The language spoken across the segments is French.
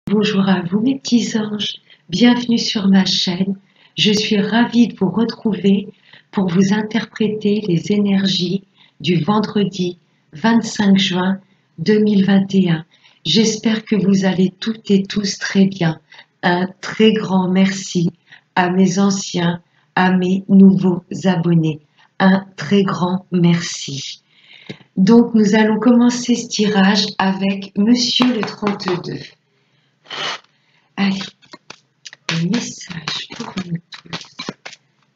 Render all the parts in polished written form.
Bonjour à vous mes petits anges, bienvenue sur ma chaîne. Je suis ravie de vous retrouver pour vous interpréter les énergies du vendredi 25 juin 2021. J'espère que vous allez toutes et tous très bien. Un très grand merci à mes anciens, à mes nouveaux abonnés. Un très grand merci. Donc nous allons commencer ce tirage avec Monsieur le 32. Allez, un message pour nous tous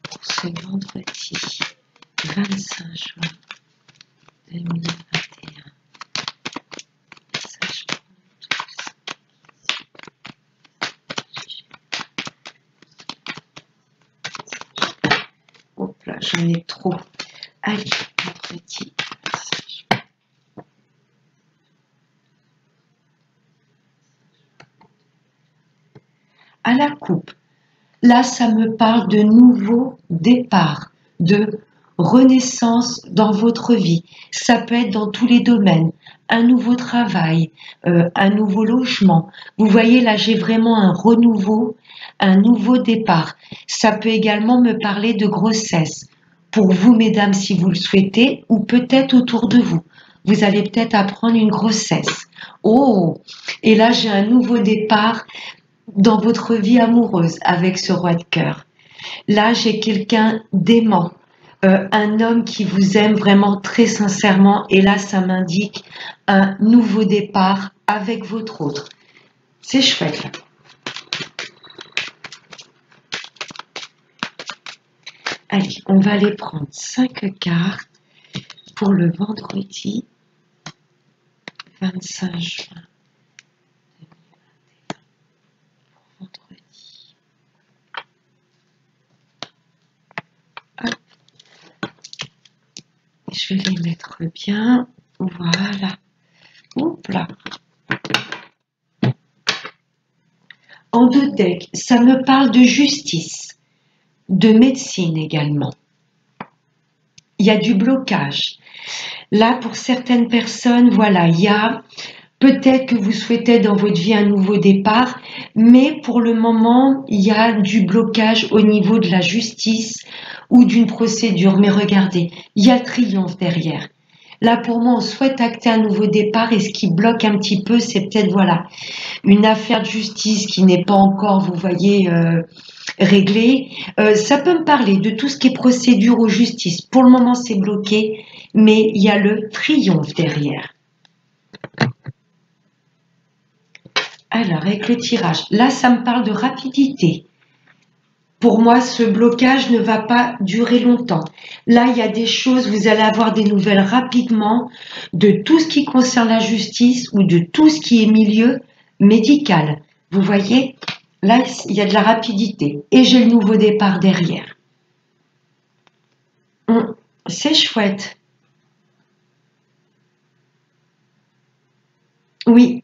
pour ce vendredi 25 juin 2021. Message pour nous tous. Hop là, j'en ai trop. Allez, vendredi 25 juin. À la coupe. Là, ça me parle de nouveau départ, de renaissance dans votre vie. Ça peut être dans tous les domaines. Un nouveau travail, un nouveau logement. Vous voyez, là, j'ai vraiment un renouveau, un nouveau départ. Ça peut également me parler de grossesse. Pour vous, mesdames, si vous le souhaitez, ou peut-être autour de vous. Vous allez peut-être apprendre une grossesse. Oh! Et là, j'ai un nouveau départ dans votre vie amoureuse avec ce roi de cœur. Là, j'ai quelqu'un d'aimant, un homme qui vous aime vraiment très sincèrement. Et là, ça m'indique un nouveau départ avec votre autre. C'est chouette, là. Allez, on va aller prendre 5 cartes pour le vendredi 25 juin. Vendredi. Hop. Je vais les mettre bien. Voilà. Oups là. En 2 decks, ça me parle de justice, de médecine également. Il y a du blocage. Là, pour certaines personnes, voilà, il y a peut-être que vous souhaitez dans votre vie un nouveau départ, mais pour le moment, il y a du blocage au niveau de la justice ou d'une procédure. Mais regardez, il y a le triomphe derrière. Là, pour moi, on souhaite acter un nouveau départ et ce qui bloque un petit peu, c'est peut-être, voilà, une affaire de justice qui n'est pas encore, vous voyez, réglée. Ça peut me parler de tout ce qui est procédure ou justice. Pour le moment, c'est bloqué, mais il y a le triomphe derrière. Alors, avec le tirage, là, ça me parle de rapidité. Pour moi, ce blocage ne va pas durer longtemps. Là, il y a des choses, vous allez avoir des nouvelles rapidement de tout ce qui concerne la justice ou de tout ce qui est milieu médical. Vous voyez, là, il y a de la rapidité. Et j'ai le nouveau départ derrière. C'est chouette. Oui.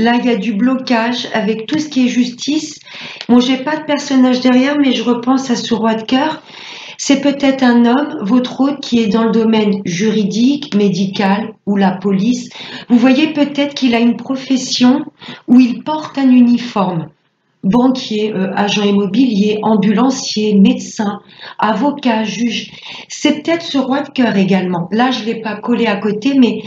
Là, il y a du blocage avec tout ce qui est justice. Bon, j'ai pas de personnage derrière, mais je repense à ce roi de cœur. C'est peut-être un homme, votre hôte, qui est dans le domaine juridique, médical ou la police. Vous voyez peut-être qu'il a une profession où il porte un uniforme. Banquier, agent immobilier, ambulancier, médecin, avocat, juge. C'est peut-être ce roi de cœur également. Là, je ne l'ai pas collé à côté, mais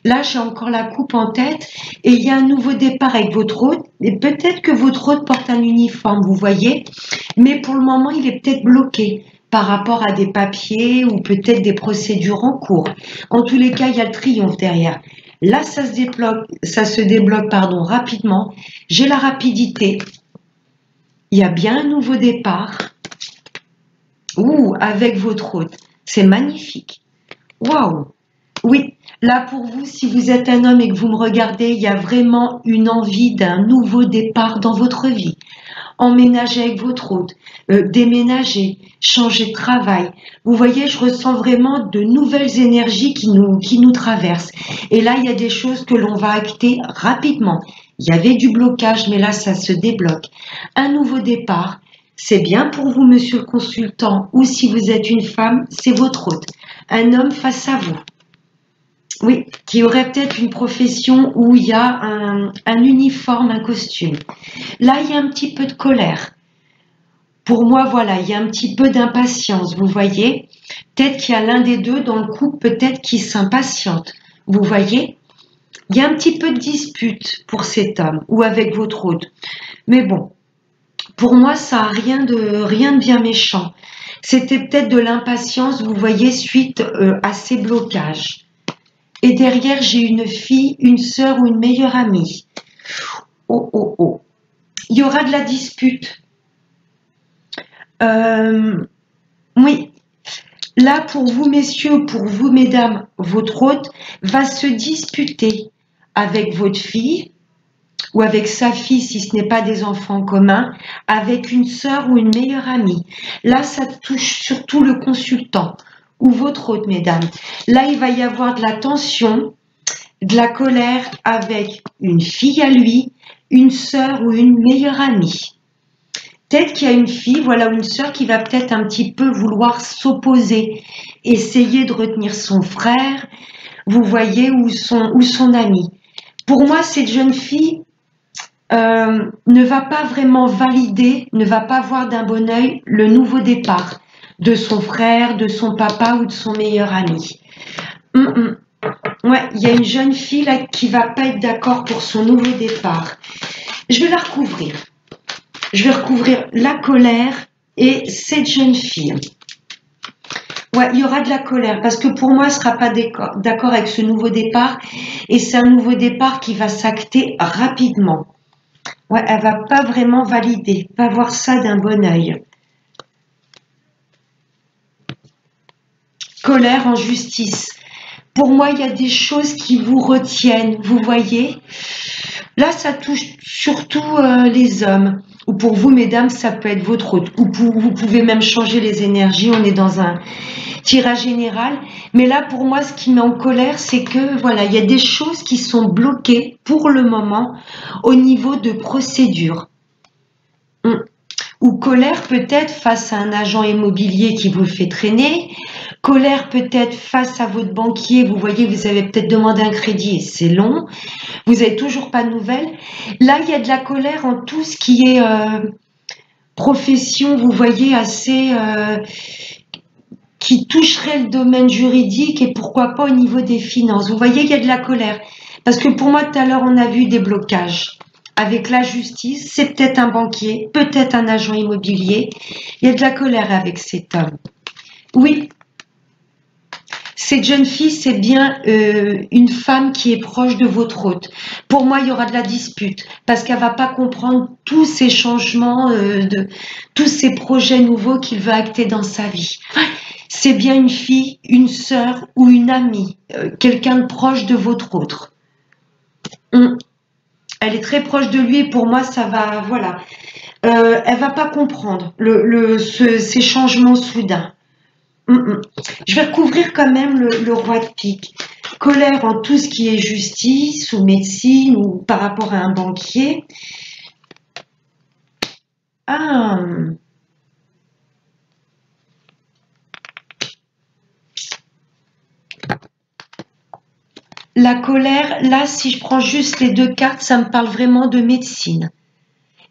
là, j'ai encore la coupe en tête et il y a un nouveau départ avec votre hôte. Et peut-être que votre hôte porte un uniforme, vous voyez, mais pour le moment, il est peut-être bloqué par rapport à des papiers ou peut-être des procédures en cours. En tous les cas, il y a le triomphe derrière. Là, ça se débloque, pardon, rapidement. J'ai la rapidité. Il y a bien un nouveau départ. Ouh, avec votre hôte. C'est magnifique. Waouh. Oui, là pour vous, si vous êtes un homme et que vous me regardez, il y a vraiment une envie d'un nouveau départ dans votre vie. Emménager avec votre hôte, déménager, changer de travail. Vous voyez, je ressens vraiment de nouvelles énergies qui nous traversent. Et là, il y a des choses que l'on va acter rapidement. Il y avait du blocage, mais là, ça se débloque. Un nouveau départ, c'est bien pour vous, monsieur le consultant, ou si vous êtes une femme, c'est votre hôte. Un homme face à vous. Oui, qui aurait peut-être une profession où il y a un uniforme, un costume. Là, il y a un petit peu de colère. Pour moi, voilà, il y a un petit peu d'impatience, vous voyez. Peut-être qu'il y a l'un des deux dans le couple, peut-être qui s'impatiente. Vous voyez, il y a un petit peu de dispute pour cet homme ou avec votre autre. Mais bon, pour moi, ça n'a rien de bien méchant. C'était peut-être de l'impatience, vous voyez, suite à ces blocages. Et derrière, j'ai une fille, une sœur ou une meilleure amie. Oh, oh, oh. Il y aura de la dispute. Oui, là, pour vous, messieurs, pour vous, mesdames, votre hôte va se disputer avec votre fille ou avec sa fille, si ce n'est pas des enfants communs, avec une sœur ou une meilleure amie. Là, ça touche surtout le consultant ou votre hôte, mesdames. Là, il va y avoir de la tension, de la colère avec une fille à lui, une sœur ou une meilleure amie. Peut-être qu'il y a une fille, voilà, ou une sœur qui va peut-être un petit peu vouloir s'opposer, essayer de retenir son frère, vous voyez, ou son ami. Pour moi, cette jeune fille ne va pas vraiment valider, ne va pas voir d'un bon œil le nouveau départ de son frère, de son papa ou de son meilleur ami. Ouais, il y a une jeune fille là qui va pas être d'accord pour son nouveau départ. Je vais la recouvrir. Je vais recouvrir la colère et cette jeune fille. Ouais, il y aura de la colère parce que pour moi, elle ne sera pas d'accord avec ce nouveau départ et c'est un nouveau départ qui va s'acter rapidement. Ouais, elle va pas vraiment valider, pas voir ça d'un bon œil. Colère en justice. Pour moi, il y a des choses qui vous retiennent, vous voyez. Là, ça touche surtout les hommes. Ou pour vous, mesdames, ça peut être votre hôte. Ou vous pouvez même changer les énergies. On est dans un tirage général. Mais là, pour moi, ce qui met en colère, c'est que voilà, il y a des choses qui sont bloquées pour le moment au niveau de procédure. Ou colère peut-être face à un agent immobilier qui vous fait traîner. Colère peut-être face à votre banquier. Vous voyez, vous avez peut-être demandé un crédit et c'est long. Vous n'avez toujours pas de nouvelles. Là, il y a de la colère en tout ce qui est profession, vous voyez, assez qui toucherait le domaine juridique et pourquoi pas au niveau des finances. Vous voyez, il y a de la colère. Parce que pour moi, tout à l'heure, on a vu des blocages. Avec la justice, c'est peut-être un banquier, peut-être un agent immobilier. Il y a de la colère avec cet homme. Oui, cette jeune fille, c'est bien une femme qui est proche de votre hôte. Pour moi, il y aura de la dispute parce qu'elle ne va pas comprendre tous ces changements, tous ces projets nouveaux qu'il veut acter dans sa vie. C'est bien une fille, une sœur ou une amie, quelqu'un de proche de votre autre. Elle est très proche de lui et pour moi, ça va, voilà. Elle va pas comprendre ces changements soudains. Je vais recouvrir quand même le roi de pique. Colère en tout ce qui est justice ou médecine ou par rapport à un banquier. Ah. La colère, là, si je prends juste les deux cartes, ça me parle vraiment de médecine.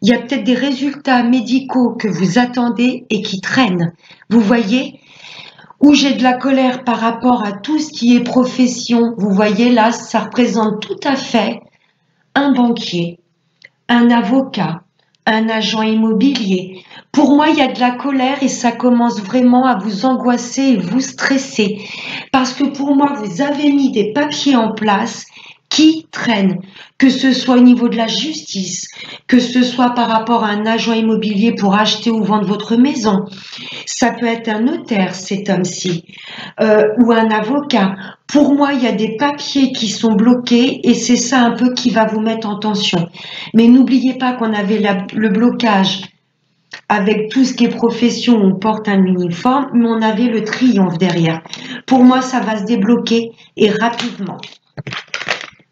Il y a peut-être des résultats médicaux que vous attendez et qui traînent. Vous voyez ? Où j'ai de la colère par rapport à tout ce qui est profession. Vous voyez, là, ça représente tout à fait un banquier, un avocat, un agent immobilier. Pour moi, il y a de la colère et ça commence vraiment à vous angoisser et vous stresser. Parce que pour moi, vous avez mis des papiers en place qui traînent, que ce soit au niveau de la justice, que ce soit par rapport à un agent immobilier pour acheter ou vendre votre maison. Ça peut être un notaire, cet homme-ci, ou un avocat. Pour moi, il y a des papiers qui sont bloqués et c'est ça un peu qui va vous mettre en tension. Mais n'oubliez pas qu'on avait le blocage avec tout ce qui est profession, on porte un uniforme, mais on avait le triomphe derrière. Pour moi, ça va se débloquer et rapidement.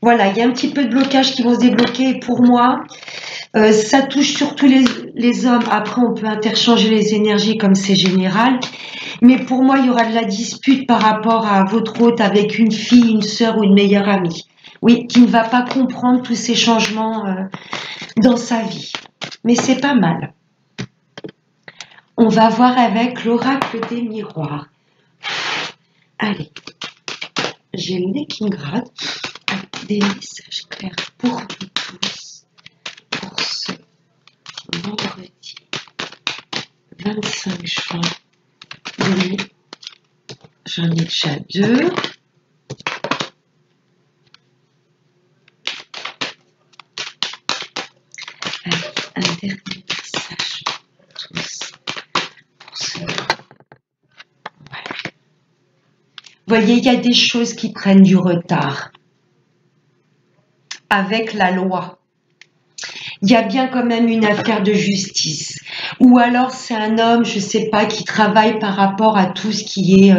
Voilà, il y a un petit peu de blocage qui vont se débloquer. Et pour moi, Ça touche surtout les hommes. Après, on peut interchanger les énergies comme c'est général. Mais pour moi, il y aura de la dispute par rapport à votre hôte avec une fille, une sœur ou une meilleure amie. Oui, qui ne va pas comprendre tous ces changements dans sa vie. Mais c'est pas mal. On va voir avec l'oracle des miroirs. Allez, j'ai le nez qui me gratte. Des messages clairs pour nous tous pour ce vendredi 25 juin. Oui, j'en ai déjà deux. Allez, un dernier message pour tous pour ce. Voilà. Vous voyez, il y a des choses qui prennent du retard avec la loi. Il y a bien quand même une affaire de justice. Ou alors c'est un homme, je ne sais pas, qui travaille par rapport à tout ce qui est,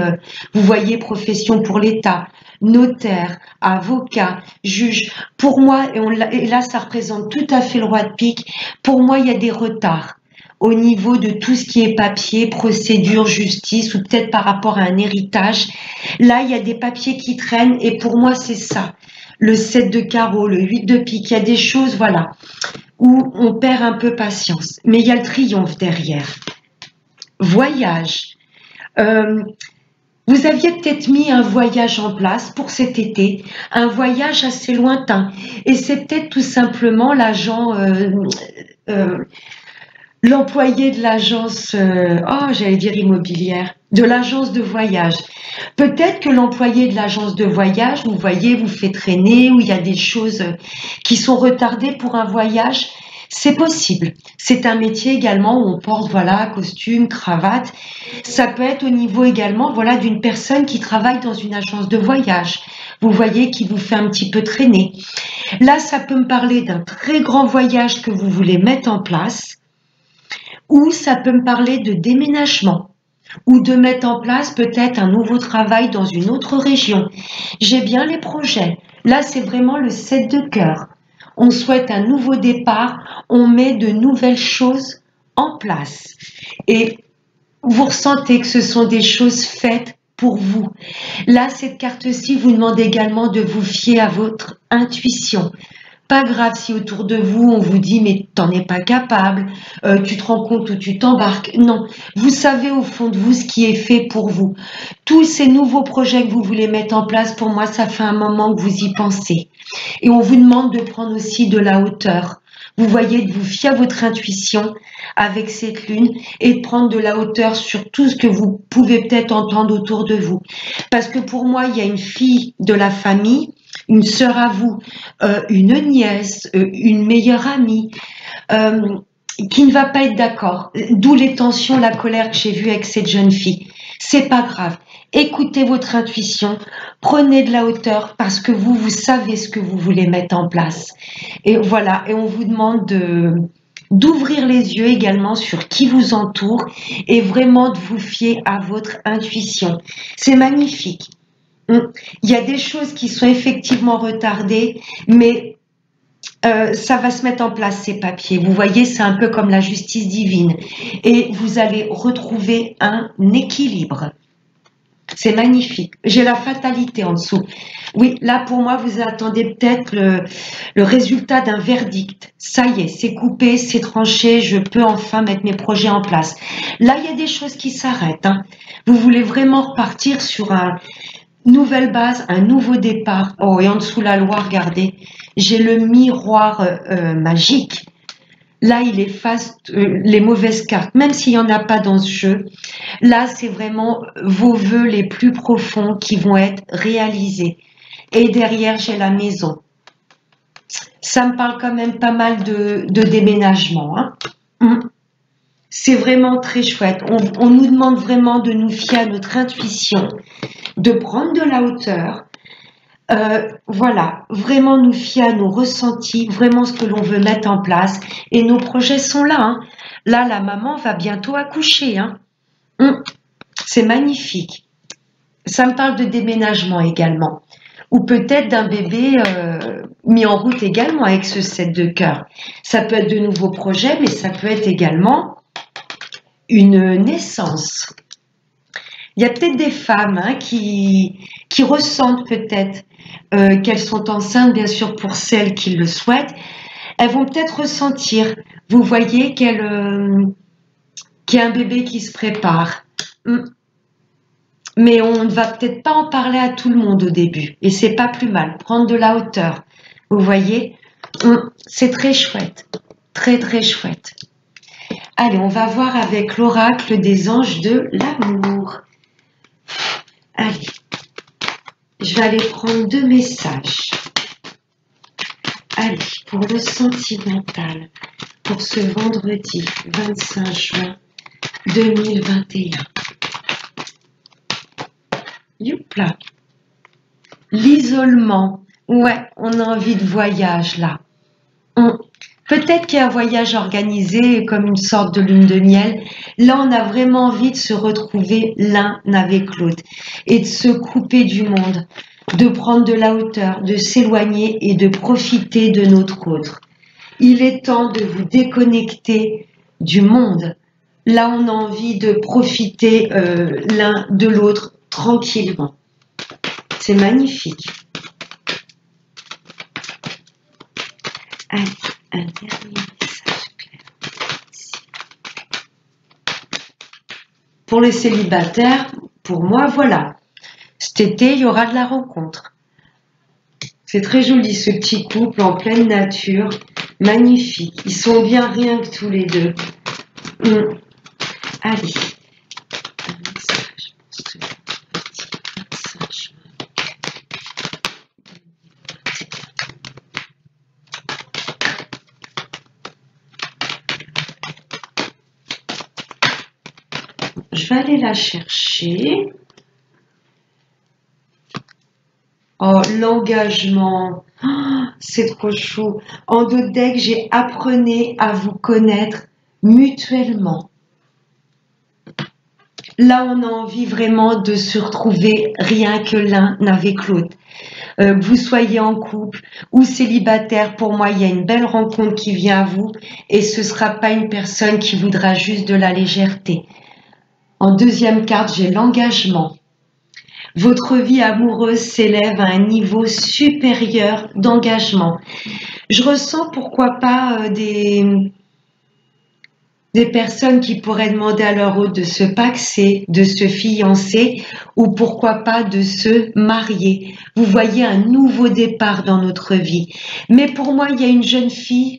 vous voyez, profession pour l'État, notaire, avocat, juge. Pour moi, et là ça représente tout à fait le roi de pique, pour moi il y a des retards au niveau de tout ce qui est papier, procédure, justice, ou peut-être par rapport à un héritage. Là, il y a des papiers qui traînent, et pour moi, c'est ça. Le 7 de carreau, le 8 de pique, il y a des choses, voilà, où on perd un peu patience. Mais il y a le triomphe derrière. Voyage. Vous aviez peut-être mis un voyage en place pour cet été, un voyage assez lointain. Et c'est peut-être tout simplement l'agent... l'employé de l'agence, j'allais dire immobilière, de l'agence de voyage. Peut-être que l'employé de l'agence de voyage, vous voyez, vous fait traîner, ou il y a des choses qui sont retardées pour un voyage. C'est possible. C'est un métier également où on porte, voilà, costume, cravate. Ça peut être au niveau également, voilà, d'une personne qui travaille dans une agence de voyage. Vous voyez, qui vous fait un petit peu traîner. Là, ça peut me parler d'un très grand voyage que vous voulez mettre en place. Ou ça peut me parler de déménagement ou de mettre en place peut-être un nouveau travail dans une autre région. J'ai bien les projets. Là, c'est vraiment le 7 de cœur. On souhaite un nouveau départ, on met de nouvelles choses en place. Et vous ressentez que ce sont des choses faites pour vous. Là, cette carte-ci vous demande également de vous fier à votre intuition. Pas grave si autour de vous, on vous dit « mais t'en es pas capable, tu te rends compte où tu t'embarques ». Non, vous savez au fond de vous ce qui est fait pour vous. Tous ces nouveaux projets que vous voulez mettre en place, pour moi, ça fait un moment que vous y pensez. Et on vous demande de prendre aussi de la hauteur. Vous voyez, de vous fier à votre intuition avec cette lune et de prendre de la hauteur sur tout ce que vous pouvez peut-être entendre autour de vous. Parce que pour moi, il y a une fille de la famille, une sœur à vous, une nièce, une meilleure amie, qui ne va pas être d'accord. D'où les tensions, la colère que j'ai vue avec cette jeune fille. C'est pas grave. Écoutez votre intuition, prenez de la hauteur parce que vous savez ce que vous voulez mettre en place. Et voilà, et on vous demande d'ouvrir les yeux également sur qui vous entoure et vraiment de vous fier à votre intuition. C'est magnifique. Il y a des choses qui sont effectivement retardées, mais ça va se mettre en place, ces papiers. Vous voyez, c'est un peu comme la justice divine. Et vous allez retrouver un équilibre. C'est magnifique. J'ai la fatalité en dessous. Oui, là, pour moi, vous attendez peut-être le résultat d'un verdict. Ça y est, c'est coupé, c'est tranché, je peux enfin mettre mes projets en place. Là, il y a des choses qui s'arrêtent. Hein. Vous voulez vraiment repartir sur une nouvelle base, un nouveau départ. Oh, et en dessous la loi, regardez, j'ai le miroir magique. Là, il efface les mauvaises cartes, même s'il n'y en a pas dans ce jeu. Là, c'est vraiment vos vœux les plus profonds qui vont être réalisés. Et derrière, j'ai la maison. Ça me parle quand même pas mal de déménagement. Hein. C'est vraiment très chouette. On nous demande vraiment de nous fier à notre intuition, de prendre de la hauteur. Voilà, vraiment nous fier à nos ressentis, vraiment ce que l'on veut mettre en place. Et nos projets sont là. Hein. Là, la maman va bientôt accoucher. Hein. C'est magnifique. Ça me parle de déménagement également. ou peut-être d'un bébé mis en route également avec ce 7 de cœur. Ça peut être de nouveaux projets, mais ça peut être également une naissance. Il y a peut-être des femmes qui ressentent peut-être qu'elles sont enceintes, bien sûr pour celles qui le souhaitent. Elles vont peut-être ressentir, vous voyez, qu'il y a un bébé qui se prépare. Mais on ne va peut-être pas en parler à tout le monde au début. Et c'est pas plus mal, prendre de la hauteur. Vous voyez, c'est très chouette, très très chouette. Allez, on va voir avec l'oracle des anges de l'amour. Allez, je vais aller prendre 2 messages. Allez, pour le sentimental, pour ce vendredi 25 juin 2021. Youpla. L'isolement. Ouais, on a envie de voyage là. Peut-être qu'il y a un voyage organisé comme une sorte de lune de miel. Là, on a vraiment envie de se retrouver l'un avec l'autre et de se couper du monde, de prendre de la hauteur, de s'éloigner et de profiter de notre autre. Il est temps de vous déconnecter du monde. Là, on a envie de profiter l'un de l'autre tranquillement. C'est magnifique. Allez, un dernier message clair. Pour les célibataires, pour moi, voilà. Cet été, il y aura de la rencontre. C'est très joli, ce petit couple en pleine nature. Magnifique. Ils sont bien rien que tous les deux. Allez. Un message pour ce vendredi 25 juin. Je vais aller la chercher. Oh, l'engagement. Oh, c'est trop chaud. En dos de deck, j'ai apprenez à vous connaître mutuellement. Là, on a envie vraiment de se retrouver rien que l'un avec l'autre. Que vous soyez en couple ou célibataire, pour moi, il y a une belle rencontre qui vient à vous et ce ne sera pas une personne qui voudra juste de la légèreté. En deuxième carte, j'ai l'engagement. Votre vie amoureuse s'élève à un niveau supérieur d'engagement. Je ressens pourquoi pas des personnes qui pourraient demander à leur hôte de se paxer, de se fiancer ou pourquoi pas de se marier. Vous voyez un nouveau départ dans notre vie. Mais pour moi, il y a une jeune fille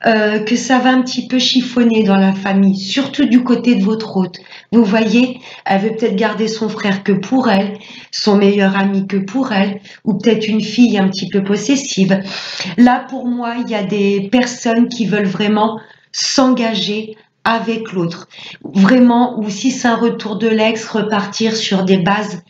que ça va un petit peu chiffonner dans la famille, surtout du côté de votre hôte. Vous voyez, elle veut peut-être garder son frère que pour elle, son meilleur ami que pour elle, ou peut-être une fille un petit peu possessive. Là, pour moi, il y a des personnes qui veulent vraiment s'engager avec l'autre. Vraiment, ou si c'est un retour de l'ex, repartir sur des bases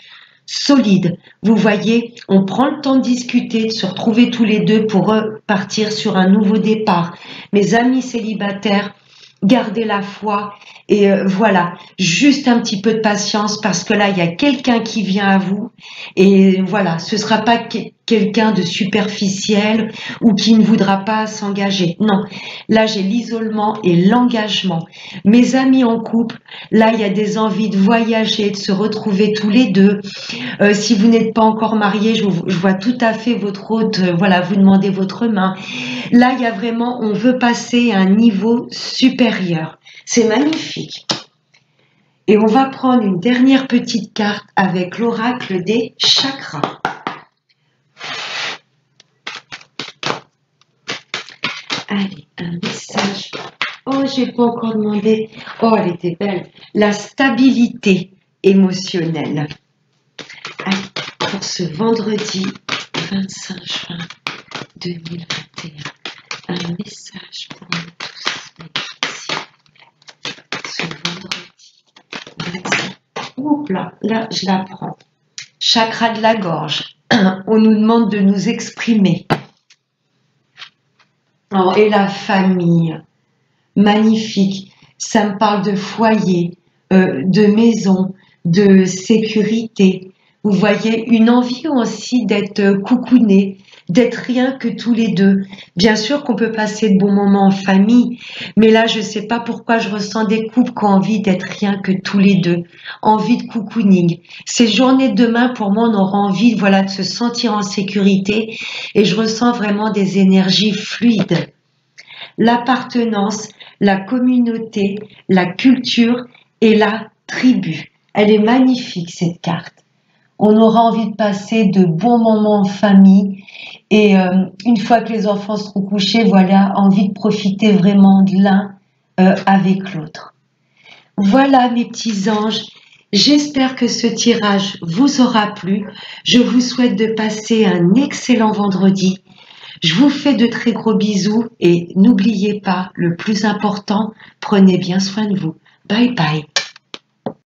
solides. Vous voyez, on prend le temps de discuter, de se retrouver tous les deux pour repartir sur un nouveau départ. Mes amis célibataires, gardez la foi et voilà, juste un petit peu de patience parce que là, il y a quelqu'un qui vient à vous et voilà, ce ne sera pas quelqu'un de superficiel ou qui ne voudra pas s'engager. Non, là, j'ai l'isolement et l'engagement. Mes amis en couple, là, il y a des envies de voyager, de se retrouver tous les deux. Si vous n'êtes pas encore marié, je vois tout à fait votre hôte, voilà, vous demandez votre main. Là, il y a vraiment, on veut passer à un niveau supérieur. C'est magnifique. Et on va prendre une dernière petite carte avec l'oracle des chakras. Allez, un message. Oh, j'ai pas encore demandé. Oh, elle était belle. La stabilité émotionnelle. Allez, pour ce vendredi 25 juin 2021. Un message pour nous tous. Ce vendredi 25. Oups là, je la prends. Chakra de la gorge. On nous demande de nous exprimer. Oh, et la famille. Magnifique. Ça me parle de foyer, de maison, de sécurité. Vous voyez, une envie aussi d'être coucounés, d'être rien que tous les deux. Bien sûr qu'on peut passer de bons moments en famille, mais là, je ne sais pas pourquoi je ressens des couples qui ont envie d'être rien que tous les deux, envie de cocooning. Ces journées de demain, pour moi, on aura envie, voilà, de se sentir en sécurité et je ressens vraiment des énergies fluides. L'appartenance, la communauté, la culture et la tribu. Elle est magnifique, cette carte. On aura envie de passer de bons moments en famille et une fois que les enfants seront couchés, voilà, envie de profiter vraiment de l'un avec l'autre. Voilà mes petits anges, j'espère que ce tirage vous aura plu. Je vous souhaite de passer un excellent vendredi. Je vous fais de très gros bisous et n'oubliez pas, le plus important, prenez bien soin de vous. Bye bye.